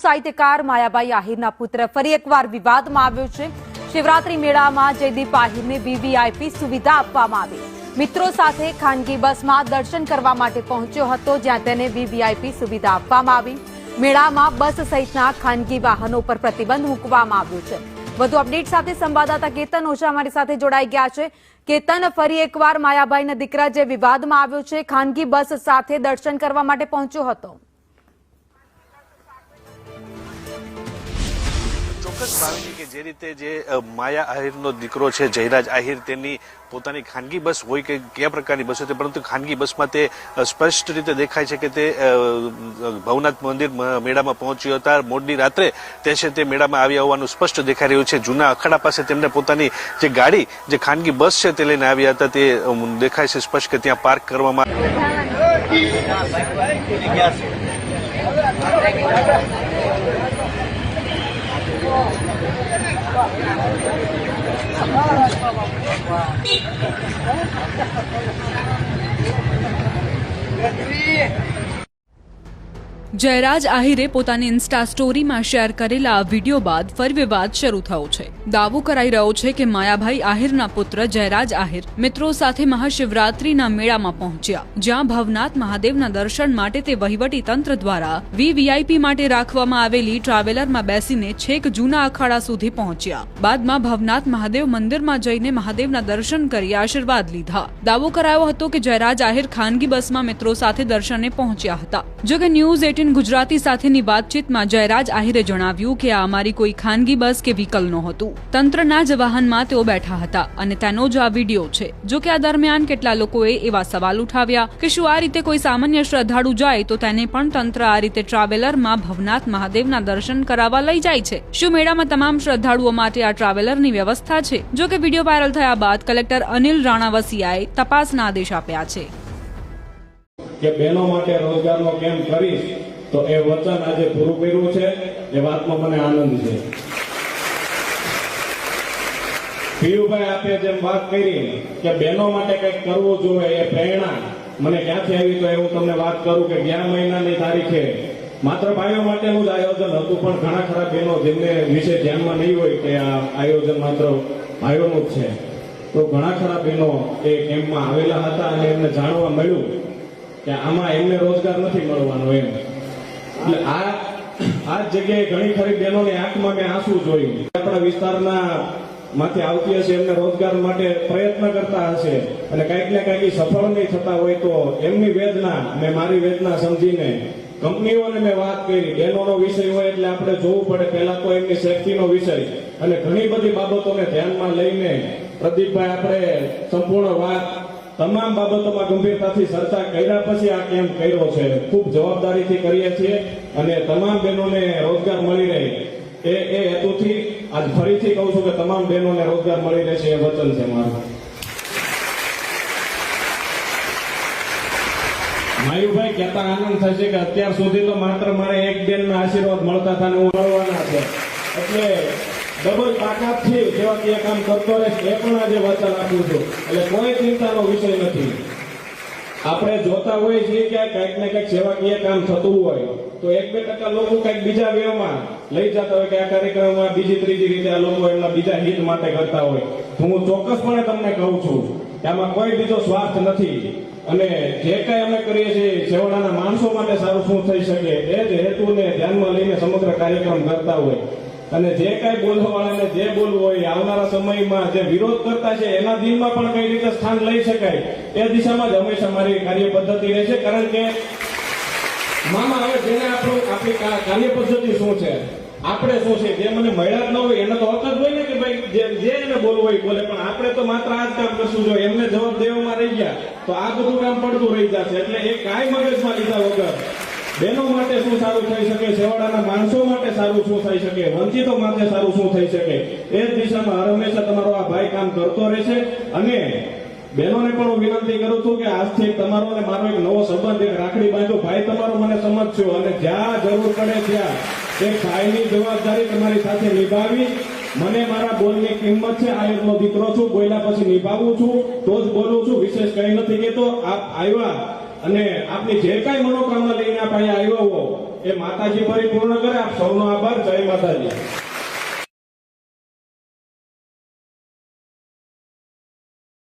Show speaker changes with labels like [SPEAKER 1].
[SPEAKER 1] સાહિત્યકાર માયાભાઈ આહિરના પુત્ર ફરી એકવાર વિવાદમાં આવ્યો છે। શિવરાત્રી મેળામાં જયદીપ આહિરને વીવીઆઈપી સુવિધા આપવામાં આવી। મિત્રો સાથે ખાનગી બસમાં દર્શન કરવા માટે પહોંચ્યો હતો, જ્યાં તેને વીવીઆઈપી સુવિધા આપવામાં આવી। મેળામાં બસ સહિતના ખાનગી વાહનો પર પ્રતિબંધ મૂકવામાં આવ્યો છે। વધુ અપડેટ સાથે સંવાદદાતા કેતન ઓઝા અમારી સાથે જોડાઈ ગયા છે। કેતન, ફરી એકવાર માયાભાઈના દીકરા જે વિવાદમાં આવ્યો છે, ખાનગી બસ સાથે દર્શન કરવા માટે પહોંચ્યો હતો।
[SPEAKER 2] ચોક્કસ ભાવિની કે જે રીતે જે માયા આહિરનો દીકરો છે જયરાજ આહિર, તેની પોતાની ખાનગી બસ હોય કે કયા પ્રકારની બસ હોય, પરંતુ ખાનગી બસમાં તે સ્પષ્ટ રીતે દેખાય છે કે તે ભવનાથ મંદિર મેળામાં પહોંચ્યો હતા। મોડી રાત્રે તે છે તે મેળામાં આવ્યા હોવાનું સ્પષ્ટ દેખાઈ રહ્યું છે। જૂના અખાડા પાસે તેમને પોતાની જે ગાડી, જે ખાનગી બસ છે તે લઈને આવ્યા હતા, તે દેખાય છે સ્પષ્ટ કે ત્યાં પાર્ક કરવામાં
[SPEAKER 3] જયરાજ આહિરે પોતાની ઇન્સ્ટા સ્ટોરીમાં શેર કરેલા આ વિડીયો બાદ ફરી વિવાદ શરૂ થયો છે। દાવો કરાઈ રહ્યો છે કે માયાભાઈ આહિરના પુત્ર જયરાજ આહિર મિત્રો સાથે મહાશિવરાત્રીના મેળામાં પહોંચ્યા, જ્યાં ભવનાથ મહાદેવના દર્શન માટે તે વહીવટી તંત્ર દ્વારા વીવીઆઈપી માટે રાખવામાં આવેલી ટ્રાવેલરમાં બેસીને છેક જૂના અખાડા સુધી પહોંચ્યા। બાદમાં ભવનાથ મહાદેવ મંદિરમાં જઈને મહાદેવના દર્શન કરી આશીર્વાદ લીધા। દાવો કરાયો હતો કે જયરાજ આહિર ખાનગી બસમાં મિત્રો સાથે દર્શને પહોંચ્યા હતા। જોકે ન્યૂઝ 18 ગુજરાતી સાથેની વાતચીતમાં જયરાજ આહિરે જણાવ્યું કે આ અમારી કોઈ ખાનગી બસ કે વ્હીકલ નહોતું, તંત્રના જ વાહનમાં તેઓ બેઠા હતા અને તેનો જ આ વિડીયો છે। જો કે આ દરમિયાન કેટલા લોકોએ એવા સવાલ ઉઠાવ્યા કે શું આ રીતે કોઈ સામાન્ય શ્રદ્ધાળુ જાય તો તેને પણ તંત્ર આ રીતે ટ્રાવેલરમાં ભવનાથ મહાદેવના દર્શન કરાવવા લઈ જાય છે? શું મેળામાં તમામ શ્રદ્ધાળુઓ માટે આ ટ્રાવેલરની વ્યવસ્થા છે? જો કે વિડીયો વાયરલ થયા બાદ કલેક્ટર અનિલ રાણાવસિયાએ તપાસના આદેશ આપ્યા છે
[SPEAKER 4] કે બહેનો માટે રોજગારનો કેમ્પ કરીશ, તો એ વચન આજે પૂરું કર્યું છે। એ વાતમાં મને આનંદ છે। પિયુભાઈ આપે જેમ વાત કરી કે બહેનો માટે કંઈક કરવું જોઈએ, એ પ્રેરણા મને ક્યાંથી આવી, તો હું તમને વાત કરું કે ગયા મહિનાની તારીખે માત્ર ભાઈઓ માટેનું જ આયોજન હતું, પણ ઘણા ખરા બહેનો જેમને વિશે ધ્યાનમાં નહીં હોય કે આ આયોજન માત્ર ભાઈઓનું જ છે, તો ઘણા ખરા બહેનો એ કેમ્પમાં આવેલા હતા અને એમને જાણવા મળ્યું કે આમાં એમને રોજગાર નથી મળવાનો એમ। એટલે આ જગ્યાએ ઘણી ખરી બહેનોની આંખમાં મેં આંસુ જોયું। આપણા વિસ્તારના માંથી આવતી હશે, એમને રોજગાર માટે પ્રયત્ન કરતા હશે અને કંઈક ને કંઈક સફળ નહીં થતા હોય, તો એમની વેદના મેં મારી વેદના સમજીને કંપનીઓને મેં વાત કરી। બહેનોનો વિષય હોય એટલે આપણે જોવું પડે પહેલા તો એમની સેફટીનો વિષય, અને ઘણી બધી બાબતોને ધ્યાનમાં લઈને પ્રદીપભાઈ આપણે સંપૂર્ણ વાત તમામ બાબતોમાં ગંભીરતાથી ચર્ચા કર્યા પછી આ કેમ્પ કર્યો છે। ખૂબ જવાબદારીથી કરીએ છીએ અને તમામ બહેનોને રોજગાર મળી રહે એ હેતુથી આજ ફરીથી કહું છું કે તમામ બહેનોને રોજગાર મળી રહેશે, એ વચન છે મારું। માયુભાઈ કહેતા આનંદ થશે કે અત્યાર સુધી તો માત્ર મારે એક બેનના આશીર્વાદ મળતા હતા ને હું મળવાના છે, એટલે ડબલ તાકાતથી સેવાકીય કામ કરતો રહેશ, એ પણ આજે વચન આપું છું। એટલે કોઈ ચિંતાનો વિષય નથી। આપણે જોતા હોઈએ છીએ કે કંઈક ને કંઈક સેવાકીય કામ થતું હોય તો 1-2% લોકો કંઈક બીજા વેવમાં લઈ જતા હોય કે આ કાર્યક્રમમાં બીજી ત્રીજી રીતે આ લોકો એમના બીજા હિત માટે કરતા હોય, તો હું ચોક્કસપણે તમને કહું છું કે આમાં કોઈ બીજો સ્વાર્થ નથી। અને જે કંઈ અમે કરીએ છીએ છેવાડાના માણસો માટે સારું શું થઈ શકે એ જ હેતુને ધ્યાનમાં લઈને સમગ્ર કાર્યક્રમ કરતા હોય, અને જે કઈ બોલવાવાળાને જે બોલવું હોય, આવનારા સમયમાં જે વિરોધ કરતા છે એના દિલમાં પણ કઈ રીતે સ્થાન લઈ શકાય એ દિશામાં જ હંમેશા મારી કાર્ય પદ્ધતિ રહેશે। કારણ કે મામા હવે જેને આપણી કાર્ય પદ્ધતિ શું છે, આપણે શું છે, જે મને મળ્યા જ ન હોય એને તો હક જ હોય ને કે ભાઈ જે એને બોલવું હોય બોલે, પણ આપણે તો માત્ર આ જ કામ કરશું। જો એમને જવાબ દેવામાં રહી ગયા તો આ બધું કામ પડતું રહી જશે। એટલે એ કાંઈ મગજમાં લીધા વગર બહેનો માટે શું સારું થઈ શકે, છેવાડાના માણસો માટે સારું શું થઈ શકે, વંચિતો માટે સારું શું થઈ શકે, એ જ દિશામાં હર હંમેશા તમારો આ ભાઈ કામ કરતો રહેશે। અને બહેનોને પણ હું વિનંતી કરું છું કે આજથી તમારો અને મારો એક નવો સંબંધ, એક રાખડી બાંધો। ભાઈ તમારો મને સમજશો અને જ્યાં જરૂર પડે ત્યાં એક ભાઈની જવાબદારી તમારી સાથે નિભાવી। મને મારા બોલની કિંમત છે, આહિરનો દીકરો છું, બોલ્યા પછી નિભાવું છું તો જ બોલું છું, વિશેષ કઈ નથી કહેતો। આપ આવ્યા અને આપની જે કઈ મનોકામના લઈને આપ અહીંયા આવ્યા હો એ માતાજી પરિપૂર્ણ કરે. આપ સૌનો આભાર. જય માતાજી.